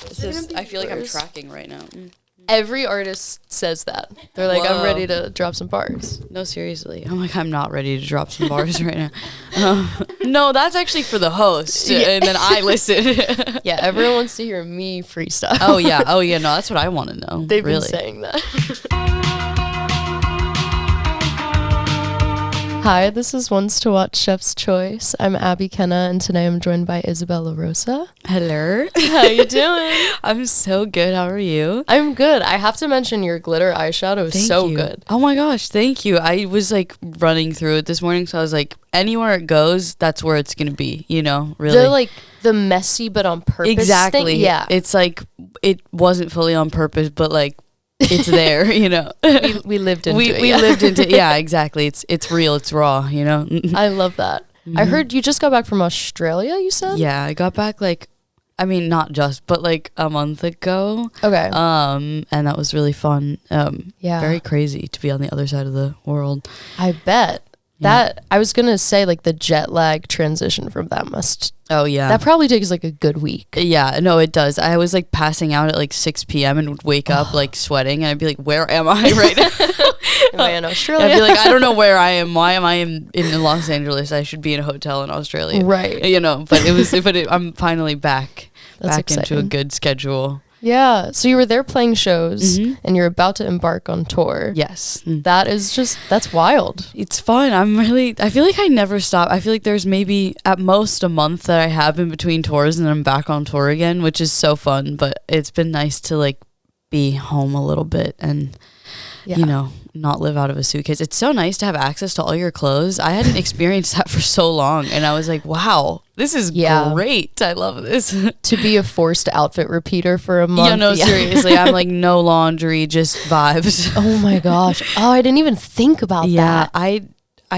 I feel like I'm tracking right now. Every artist says that. They're like, I'm ready to drop some bars. No, seriously. I'm like, I'm not ready to drop some bars right now. No, that's actually for the host. Yeah. And then I listen. Yeah, everyone wants to hear me freestyle. Oh, yeah. No, that's what I want to know. They've been saying that. Hi, this is Once to Watch Chef's Choice. I'm Abby Kenna, and today I'm joined by Isabel LaRosa. Hello. How you doing? I'm so good. How are you? I'm good. I have to mention your glitter eyeshadow is so good. Oh my gosh, thank you. I was like running through it this morning, so I was like, anywhere it goes, that's where it's gonna be, you know, really. They're like the messy but on purpose exactly thing. Yeah. It's like, it wasn't fully on purpose, but like, it's there, you know. We lived into it. We lived into it. Yeah, exactly. It's real. It's raw, you know. I love that. Mm-hmm. I heard you just got back from Australia, you said? Yeah, I got back not just, but like a month ago. Okay. And that was really fun. Yeah. Very crazy to be on the other side of the world. I bet. That, I was going to say, like, the jet lag transition from that must... Oh, yeah. That probably takes, like, a good week. Yeah, no, it does. I was, like, passing out at, like, 6 p.m. and would wake up, like, sweating, and I'd be like, where am I right now? Am I in Australia? I'd be like, I don't know where I am. Why am I in Los Angeles? I should be in a hotel in Australia. Right. You know, but I'm finally back. That's back exciting. Into a good schedule. Yeah, so you were there playing shows, and you're about to embark on tour. Yes. That's wild. It's fun. I feel like I never stop. I feel like there's maybe at most a month that I have in between tours, and then I'm back on tour again, which is so fun, but it's been nice to like be home a little bit and, you know, not live out of a suitcase. It's so nice to have access to all your clothes. I hadn't experienced that for so long, and I was like, wow, this is great. I love this. To be a forced outfit repeater for a month. Yeah, no, seriously. I'm like, no laundry, just vibes. Oh my gosh. Oh, I didn't even think about that. Yeah, I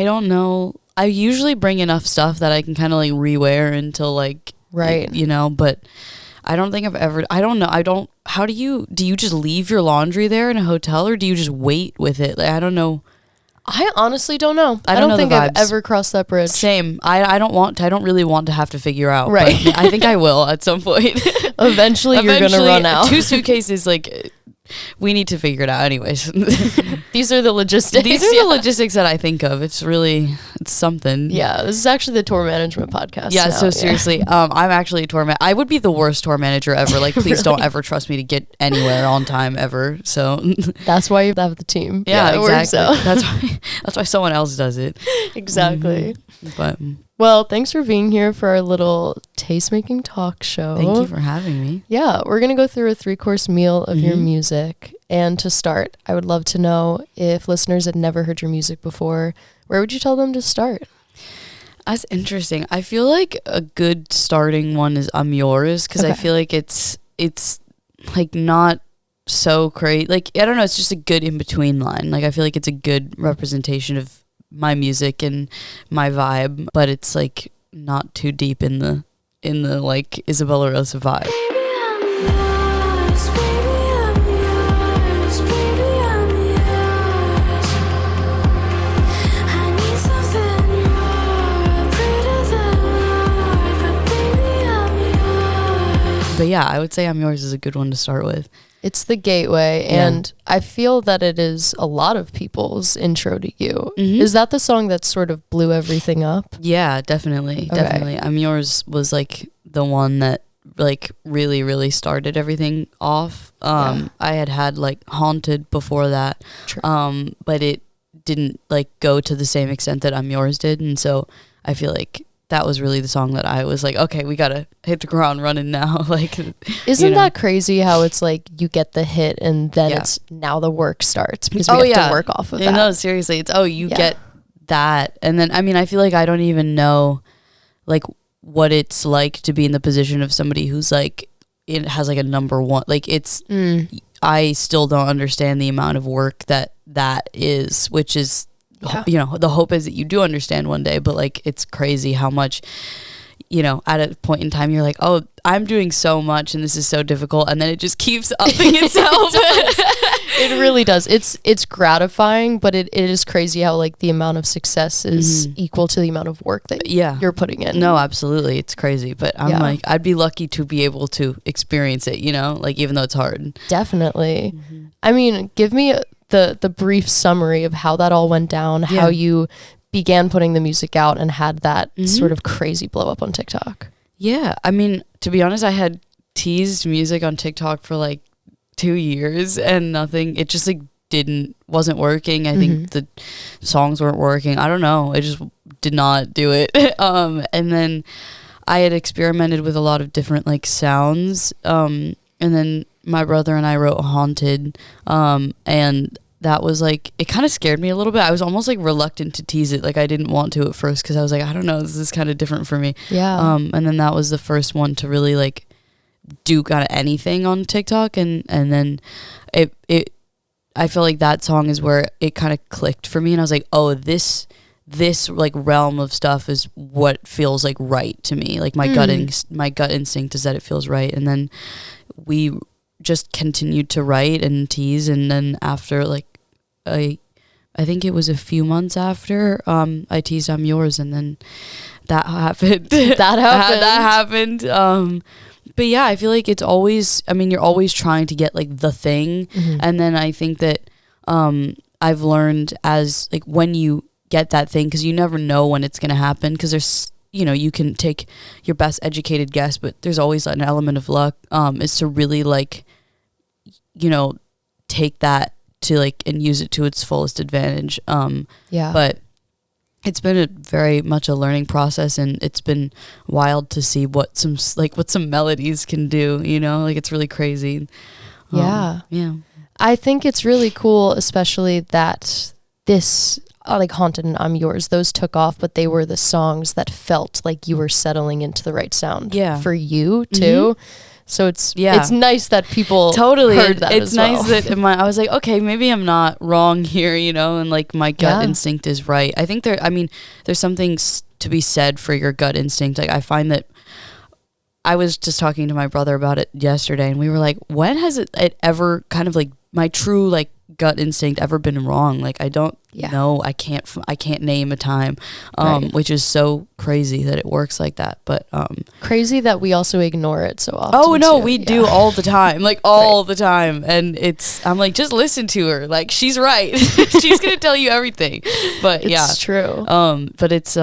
don't know. I usually bring enough stuff that I can kind of like rewear until like, you know, but I don't think I don't know. How do you just leave your laundry there in a hotel, or do you just wait with it? Like, I don't know. I honestly don't know. I don't know think I've ever crossed that bridge. Same. I don't really want to have to figure out. Right. But I think I will at some point. Eventually you're going to run out. 2 suitcases, like, we need to figure it out anyways. These are the logistics. These are the logistics that I think of. It's something. Yeah, this is actually the tour management podcast. Yeah, so seriously, I'm actually a tour manager. I would be the worst tour manager ever. Like, please don't ever trust me to get anywhere on time ever. So that's why you have the team. Yeah, it exactly. Works out. That's why someone else does it. Exactly. But well, thanks for being here for our little taste-making talk show. Thank you for having me. Yeah, we're going to go through a 3-course meal of your music. And to start, I would love to know, if listeners had never heard your music before, where would you tell them to start? That's interesting. I feel like a good starting one is I'm Yours, because I feel like it's like not so crazy. Like, I don't know, it's just a good in-between line. Like, I feel like it's a good representation of my music and my vibe, but it's like not too deep in the like Isabel LaRosa vibe. But yeah, I would say I'm Yours is a good one to start with. It's the gateway, and I feel that it is a lot of people's intro to you. Is that the song that sort of blew everything up? Yeah, definitely. Definitely. I'm Yours was like the one that like really, really started everything off. I had like Haunted before that, but it didn't like go to the same extent that I'm Yours did. And so I feel like that was really the song that I was like, okay, we gotta hit the ground running now. Like, isn't that crazy how it's like you get the hit and then it's now the work starts because we have to work off of that. No, seriously, it's you get that, and then I mean, I feel like I don't even know like what it's like to be in the position of somebody who's like it has like a number one. Like it's I still don't understand the amount of work that is, which is. You know, the hope is that you do understand one day, but like it's crazy how much, you know, at a point in time you're like, oh, I'm doing so much and this is so difficult, and then it just keeps upping itself. It really does. It's gratifying, but it is crazy how like the amount of success is equal to the amount of work that you're putting in. No, absolutely. It's crazy. But I'm like, I'd be lucky to be able to experience it, you know, like even though it's hard. Definitely. I mean, give me the brief summary of how that all went down, how you began putting the music out and had that sort of crazy blow up on TikTok. Yeah. I mean, to be honest, I had teased music on TikTok for like 2 years and nothing. It just like wasn't working. I think the songs weren't working. I don't know. I just did not do it. And then I had experimented with a lot of different like sounds. And then my brother and I wrote Haunted. And that was like, it kind of scared me a little bit. I was almost like reluctant to tease it. Like I didn't want to at first because I was like, I don't know, this is kind of different for me. Yeah. And then that was the first one to really like do kind of anything on TikTok. And then I feel like that song is where it kind of clicked for me. And I was like, oh, this like realm of stuff is what feels like right to me. Like my gut instinct is that it feels right. And then we just continued to write and tease. And then after like, I think it was a few months after, I teased I'm Yours, and then that happened. That happened. But yeah, I feel like it's always, I mean, you're always trying to get like the thing. And then I think that I've learned as like when you get that thing, because you never know when it's going to happen, because there's, you know, you can take your best educated guess, but there's always an element of luck, is to really like, you know, take that to like and use it to its fullest advantage. But it's been very much a learning process, and it's been wild to see what some melodies can do, you know, like it's really crazy. Yeah. I think it's really cool, especially that this like Haunted and I'm Yours, those took off, but they were the songs that felt like you were settling into the right sound for you too. So it's nice that people heard that. It's nice that I was like, okay, maybe I'm not wrong here, you know, and like my gut instinct is right. I think there's something to be said for your gut instinct. Like I find that I was just talking to my brother about it yesterday, and we were like, when has it ever kind of like my true like gut instinct ever been wrong? Like I don't know. I can't name a time, which is so crazy that it works like that. But crazy that we also ignore it so often. Oh no, we do all the time, like all the time. And I'm like, just listen to her. Like she's right. She's gonna tell you everything. But it's true. But it's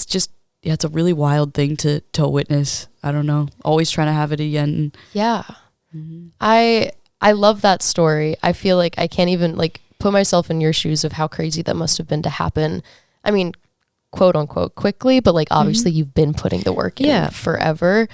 just it's a really wild thing to witness. I don't know. Always trying to have it again. Yeah. I love that story. I feel like I can't even like put myself in your shoes of how crazy that must have been to happen. I mean, quote unquote quickly, but like obviously you've been putting the work in forever.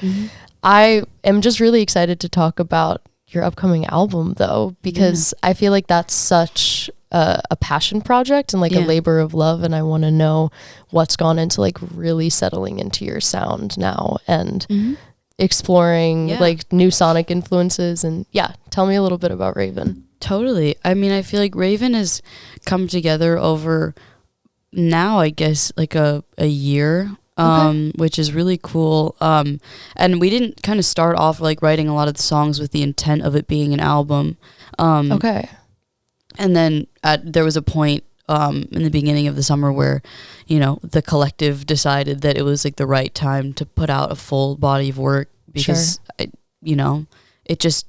I am just really excited to talk about your upcoming album though, because I feel like that's such a passion project and like a labor of love. And I want to know what's gone into like really settling into your sound now and exploring like new sonic influences. And tell me a little bit about Raven. Totally. I mean, I feel like Raven has come together over now, I guess, like a year, which is really cool. And we didn't kind of start off like writing a lot of the songs with the intent of it being an album. And then there was a point in the beginning of the summer where, you know, the collective decided that it was like the right time to put out a full body of work because, you know, it just,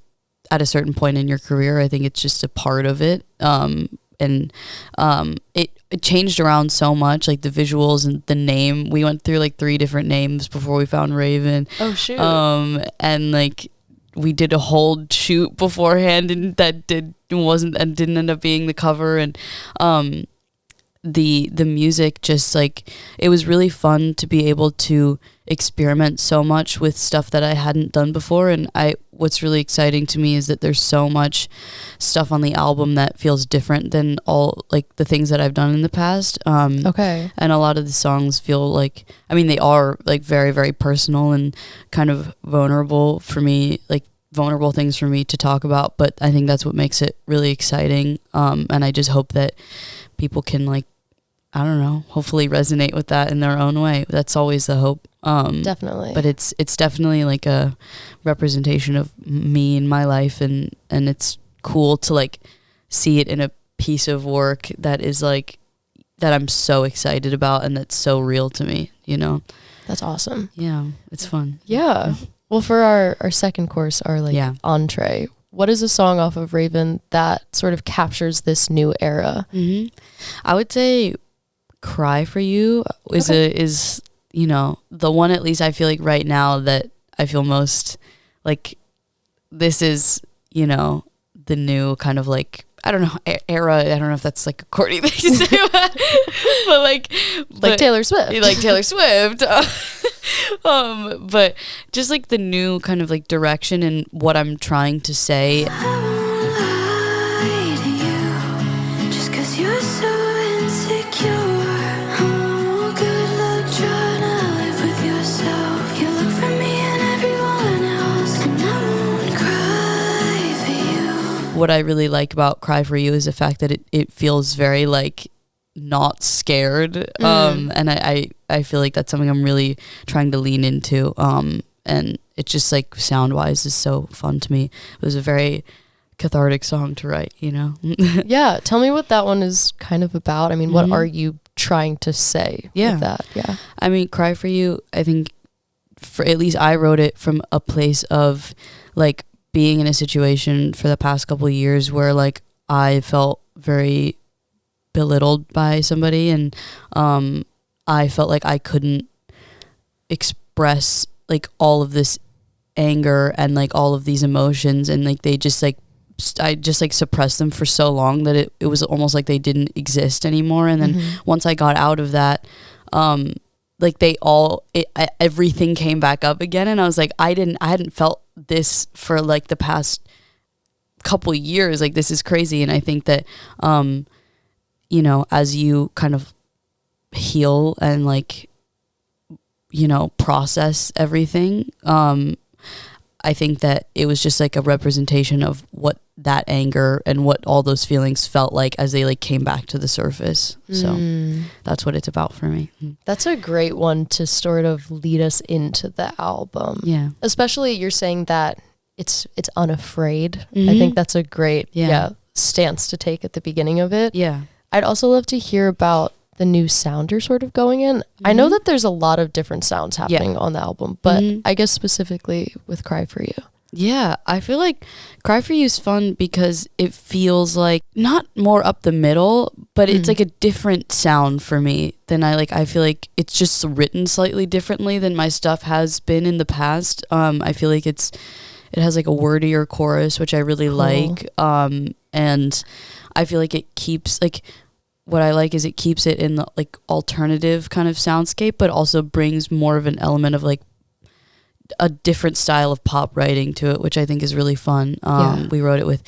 at a certain point in your career, I think it's just a part of it. And it changed around so much, like the visuals and the name. We went through like 3 different names before we found Raven. Oh, shoot. And like we did a whole shoot beforehand, and that didn't end up being the cover. And the music, just like, it was really fun to be able to experiment so much with stuff that I hadn't done before. And what's really exciting to me is that there's so much stuff on the album that feels different than all like the things that I've done in the past. And a lot of the songs feel like, I mean, they are like very, very personal and kind of vulnerable for me, like vulnerable things for me to talk about. But I think that's what makes it really exciting. And I just hope that people can, like, I don't know, hopefully resonate with that in their own way. That's always the hope. Definitely. But it's definitely like a representation of me and my life, and it's cool to like see it in a piece of work that is like that I'm so excited about and that's so real to me, you know. That's awesome. Yeah, it's fun. Yeah. Well, for our second course, our like entree, what is a song off of Raven that sort of captures this new era? I would say Cry for You is you know, the one at least I feel like right now that I feel most like this is, you know, the new kind of like, I don't know, era. I don't know if that's like a corny thing to say, but like Taylor Swift. Like Taylor Swift. But just like the new kind of like direction and what I'm trying to say. What I really like about Cry for You is the fact that it feels very like not scared. And I feel like that's something I'm really trying to lean into. And it's just like sound wise is so fun to me. It was a very cathartic song to write, you know? Yeah. Tell me what that one is kind of about. I mean, what are you trying to say with that? Yeah. I mean, Cry for You, I think for at least I wrote it from a place of like being in a situation for the past couple of years where like I felt very belittled by somebody and I felt like I couldn't express like all of this anger and like all of these emotions and like they just like I just like suppressed them for so long that it was almost like they didn't exist anymore. And then once I got out of that, like everything came back up again. And I was like, I hadn't felt this for like the past couple years. Like this is crazy. And I think that, you know, as you kind of heal and like, you know, process everything, I think that it was just like a representation of what that anger and what all those feelings felt like as they like came back to the surface. So that's what it's about for me. That's a great one to sort of lead us into the album. Yeah. Especially you're saying that it's unafraid. I think that's a great stance to take at the beginning of it. Yeah. I'd also love to hear about the new sound you're sort of going in. I know that there's a lot of different sounds happening on the album, but I guess specifically with Cry for You. Yeah, I feel like Cry for You is fun because it feels like not more up the middle, but it's like a different sound for me than I feel like it's just written slightly differently than my stuff has been in the past. I feel like it has like a wordier chorus, which I really like. And I feel like it keeps like, what I like is it keeps it in the like alternative kind of soundscape, but also brings more of an element of like a different style of pop writing to it, which I think is really fun. We wrote it with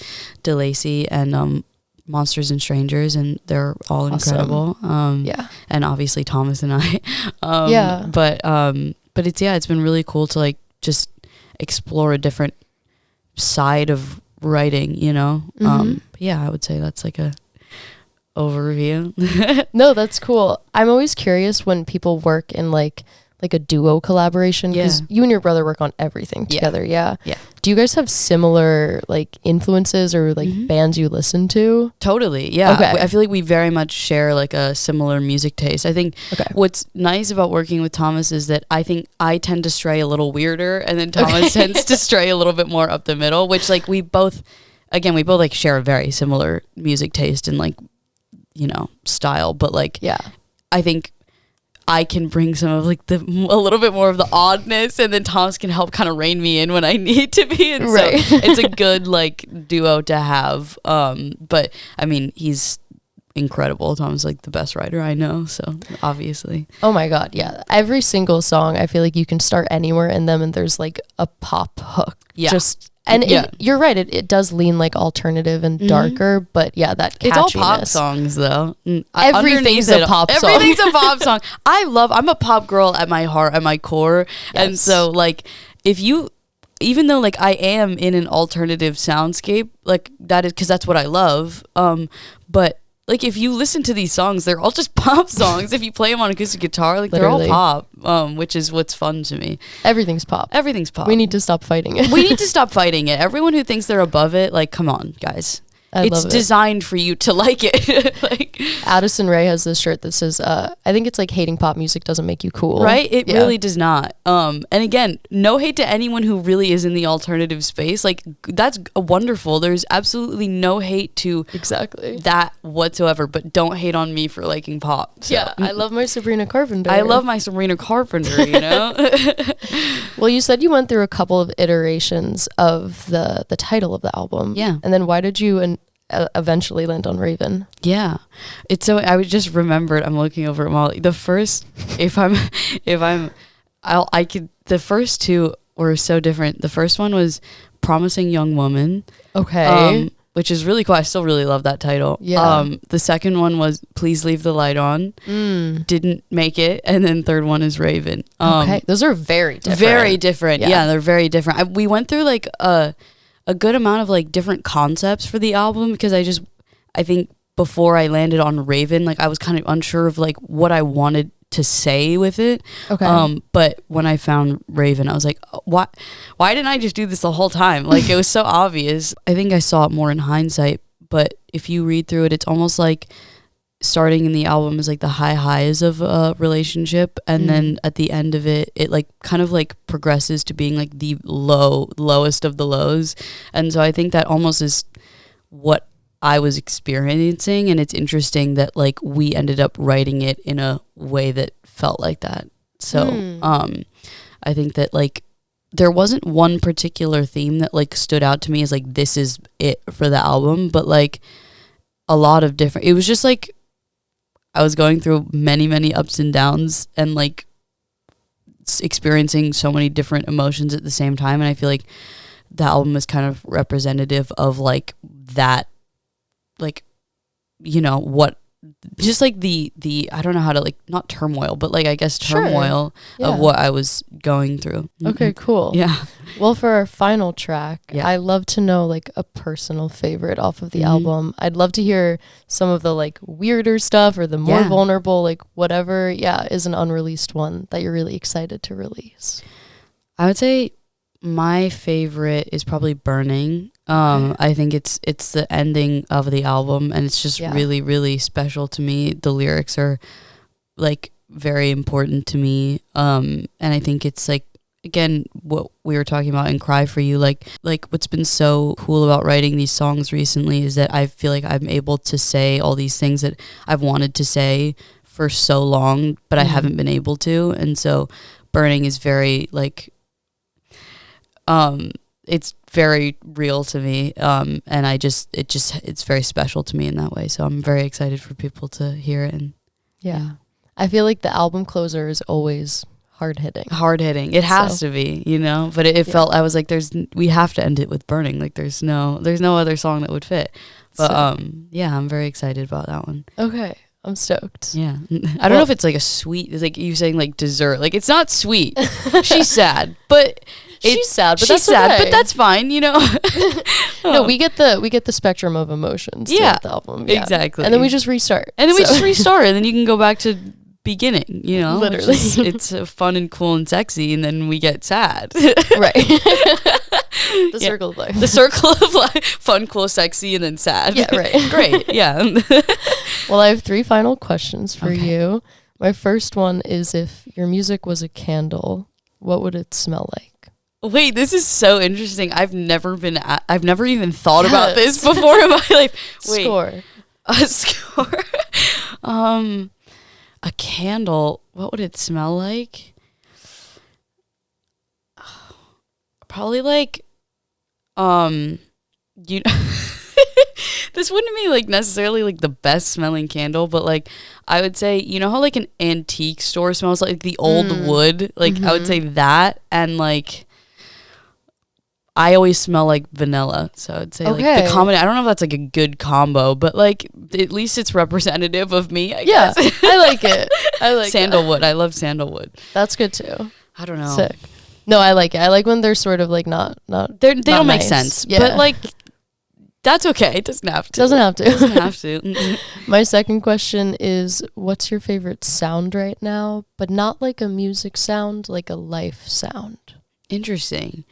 DeLacy and Monsters and Strangers, and they're all incredible. And obviously Thomas and I. But it's been really cool to like just explore a different side of writing, you know. I would say that's like a overview. No, that's cool. I'm always curious when people work in like a duo collaboration, because you and your brother work on everything together. Yeah. Do you guys have similar like influences or like bands you listen to? Totally. Yeah. Okay. I feel like we very much share like a similar music taste. I think what's nice about working with Thomas is that I think I tend to stray a little weirder, and then Thomas tends to stray a little bit more up the middle, which like we both like share a very similar music taste and like, you know, style, but like I think I can bring some of like a little bit more of the oddness, and then Thomas can help kind of rein me in when I need to be. And so it's a good like duo to have. But I mean, he's incredible. Tom's like the best writer I know, so obviously. Oh my God, yeah. Every single song, I feel like you can start anywhere in them and there's like a pop hook. Yeah. You're right, it does lean like alternative and darker, but that catchiness. It's all pop songs though. Everything's a pop song. Everything's a pop song. I'm a pop girl at my heart, at my core. Yes. And so like even though like I am in an alternative soundscape, like that is because that's what I love. But like if you listen to these songs, they're all just pop songs. If you play them on acoustic guitar, like literally. They're all pop, which is what's fun to me. Everything's pop. Everything's pop. We need to stop fighting it. We need to stop fighting it. Everyone who thinks they're above it, like, come on, guys. it's designed for you to like it. Like Addison Rae has this shirt that says, I think it's like hating pop music doesn't make you cool. Right? It really does not. And again, no hate to anyone who really is in the alternative space. Like that's wonderful. There's absolutely no hate to that whatsoever, but don't hate on me for liking pop. So. Yeah, I love my Sabrina Carpenter. I love my Sabrina Carpenter, you know? Well, you said you went through a couple of iterations of the title of the album. Yeah. And then why did you eventually land on Raven? Yeah. It's so, I just remembered, I'm looking over at Molly. The first, the first two were so different. The first one was Promising Young Woman. Okay. Which is really cool. I still really love that title. Yeah. The second one was Please Leave the Light On. Didn't make it. And then third one is Raven. Okay. Those are very different. Very different. Yeah, they're very different. We went through like a good amount of like different concepts for the album because I think before I landed on Raven, like I was kind of unsure of like what I wanted to say with it. Okay. But when I found Raven, I was like, why didn't I just do this the whole time? Like it was so obvious. I think I saw it more in hindsight, but if you read through it, it's almost like starting in the album is like the highs of a relationship, and then at the end of it like kind of like progresses to being like the lowest of the lows. And so I think that almost is what I was experiencing, and it's interesting that like we ended up writing it in a way that felt like that. So I think that like there wasn't one particular theme that like stood out to me as like this is it for the album, but like a lot of different, it was just like I was going through many ups and downs and like experiencing so many different emotions at the same time, and I feel like the album is kind of representative of like that, like, you know, what just like the I don't know how to like, not turmoil, but like I guess turmoil of what I was going through. Okay, cool. Yeah. Well, for our final track, I love to know like a personal favorite off of the album. I'd love to hear some of the like weirder stuff or the more vulnerable, like whatever, is an unreleased one that you're really excited to release. I would say my favorite is probably Burning. I think it's the ending of the album, and it's just really, really special to me. The lyrics are like very important to me. And I think it's like, again, what we were talking about in Cry For You, like what's been so cool about writing these songs recently is that I feel like I'm able to say all these things that I've wanted to say for so long, but I haven't been able to. And so Burning is very like, it's very real to me, and it's very special to me in that way. So I'm very excited for people to hear it. And I feel like the album closer is always hard hitting. It has to be, you know. But it felt, I was like, we have to end it with Burning. Like there's no other song that would fit. But I'm very excited about that one. Okay. I'm stoked. Yeah. I don't know if it's like a sweet, it's like you saying like dessert. Like it's not sweet. She's sad, but she's sad, but but that's fine, you know. No, we get the spectrum of emotions. Yeah, the album. Yeah. Exactly. And then we just restart. And then you can go back to beginning. You know, literally, it's fun and cool and sexy, and then we get sad. Right. The circle of life. The circle of life. Fun, cool, sexy, and then sad. Yeah, right. Great. Yeah. Well, I have 3 final questions for you. My first one is, if your music was a candle, what would it smell like? Wait, this is so interesting. I've never even thought about this before in my life. Wait. Score. A score. A candle. What would it smell like? Probably like, you know, this wouldn't be like necessarily like the best smelling candle, but like I would say, you know how like an antique store smells like the old wood? Like I would say that, and like I always smell like vanilla, so I'd say like the combination. I don't know if that's like a good combo, but like at least it's representative of me, I guess. I like it. I like sandalwood. I love sandalwood. That's good too. I don't know. Sick. No, I like it. I like when they're sort of like not they don't make sense. Yeah. But like that's okay. It doesn't have to. Doesn't have to. My second question is, what's your favorite sound right now? But not like a music sound, like a life sound. Interesting.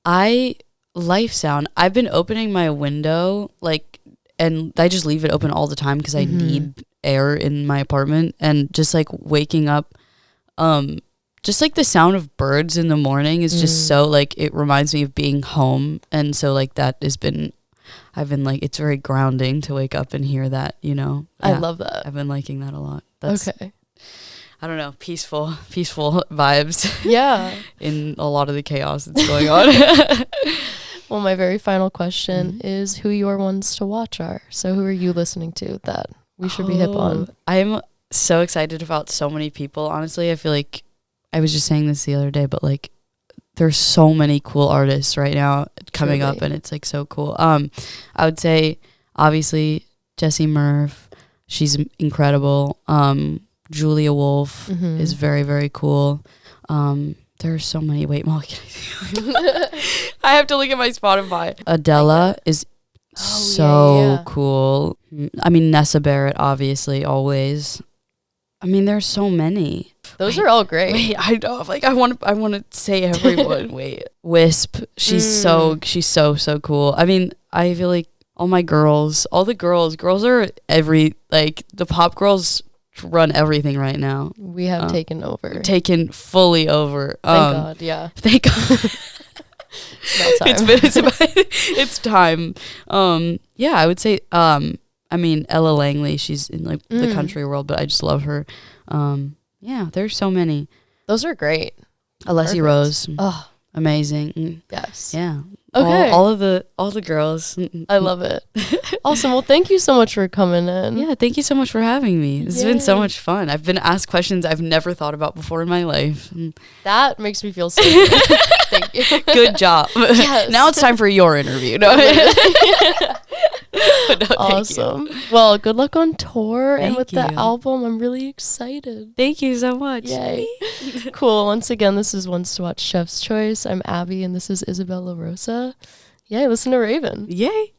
Life sound. I've been opening my window like and I just leave it open all the time because I need air in my apartment. And just like waking up, just like the sound of birds in the morning is just so like, it reminds me of being home. And so like that has been, I've been like, it's very grounding to wake up and hear that, you know. I love that. I've been liking that a lot. That's, okay. I don't know, peaceful vibes. Yeah. In a lot of the chaos that's going on. Well, my very final question is who your ones to watch are. So who are you listening to that we should be hip on? I'm so excited about so many people. Honestly, I feel like I was just saying this the other day, but like there's so many cool artists right now coming up, and it's like so cool. I would say obviously Jessie Murph, she's incredible. Julia Wolf is very, very cool. There are so many. Wait, Molly, I have to look at my Spotify. Adela is so cool. I mean, Nessa Barrett, obviously, always. I mean, there's so many. Those are all great. Wait, I know. Like, I want to say everyone. Wait, Wisp. She's so cool. I mean, I feel like all the girls are the pop girls run everything right now. We have taken fully over. Thank God. Yeah. Thank God. It's it's time. Yeah, I would say I mean Ella Langley, she's in like the country world, but I just love her. Yeah, there's so many. Those are great. Alessi Rose. Oh, amazing. Yes. Yeah. Okay. All the girls. I love it. Awesome. Well, thank you so much for coming in. Yeah, thank you so much for having me. This has been so much fun. I've been asked questions I've never thought about before in my life. That makes me feel so good. Thank you. Good job. Yes. Now it's time for your interview. No, awesome. Well, good luck on tour and with the album. I'm really excited. Thank you so much. Yay. Cool. Once again, this is Ones to Watch Chef's Choice. I'm Abby, and this is Isabel LaRosa. Yay, listen to Raven. Yay.